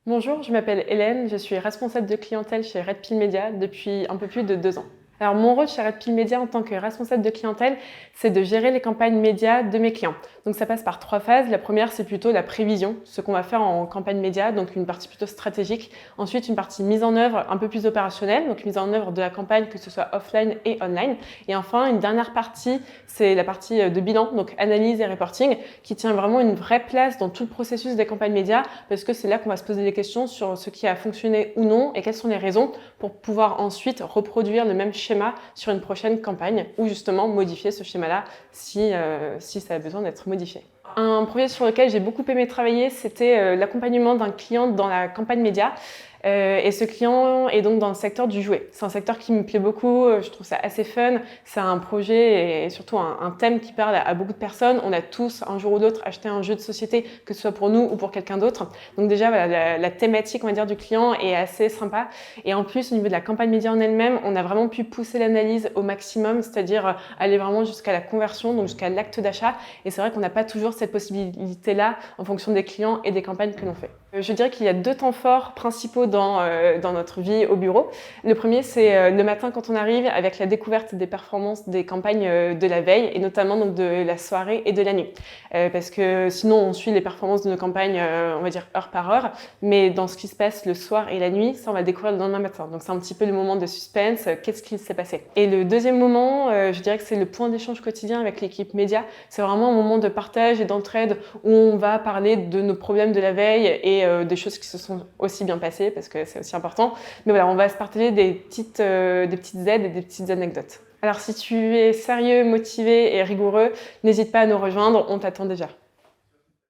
Bonjour, je m'appelle Hélène, je suis responsable de clientèle chez Red Pill Media depuis un peu plus de 2 ans. Alors mon rôle chez Red Pill Media en tant que responsable de clientèle, c'est de gérer les campagnes médias de mes clients. Donc ça passe par 3 phases. La première, c'est plutôt la prévision, ce qu'on va faire en campagne média, donc une partie plutôt stratégique. Ensuite, une partie mise en œuvre un peu plus opérationnelle, donc mise en œuvre de la campagne, que ce soit offline et online. Et enfin, une dernière partie, c'est la partie de bilan, donc analyse et reporting, qui tient vraiment une vraie place dans tout le processus des campagnes médias, parce que c'est là qu'on va se poser des questions sur ce qui a fonctionné ou non et quelles sont les raisons pour pouvoir ensuite reproduire le même schéma sur une prochaine campagne ou justement modifier ce schéma-là si ça a besoin d'être modifié. Un projet sur lequel j'ai beaucoup aimé travailler, c'était l'accompagnement d'un client dans la campagne média. Et ce client est donc dans le secteur du jouet. C'est un secteur qui me plaît beaucoup, je trouve ça assez fun. C'est un projet et surtout un thème qui parle à beaucoup de personnes. On a tous, un jour ou l'autre, acheté un jeu de société, que ce soit pour nous ou pour quelqu'un d'autre. Donc déjà, voilà, la thématique, on va dire, du client est assez sympa. Et en plus, au niveau de la campagne média en elle-même, on a vraiment pu pousser l'analyse au maximum, c'est-à-dire aller vraiment jusqu'à la conversion, donc jusqu'à l'acte d'achat. Et c'est vrai qu'on n'a pas toujours cette possibilité-là en fonction des clients et des campagnes que l'on fait. Je dirais qu'il y a 2 temps forts principaux dans notre vie au bureau. Le premier, c'est le matin quand on arrive avec la découverte des performances des campagnes de la veille et notamment donc de la soirée et de la nuit. Parce que sinon, on suit les performances de nos campagnes, on va dire heure par heure, mais dans ce qui se passe le soir et la nuit, ça on va le découvrir le lendemain matin. Donc c'est un petit peu le moment de suspense, qu'est-ce qui s'est passé. Et le deuxième moment, je dirais que c'est le point d'échange quotidien avec l'équipe média. C'est vraiment un moment de partage et d'entraide où on va parler de nos problèmes de la veille et des choses qui se sont aussi bien passées parce que c'est aussi important. Mais voilà, on va se partager des petites aides et des petites anecdotes. Alors si tu es sérieux, motivé et rigoureux, n'hésite pas à nous rejoindre, on t'attend déjà.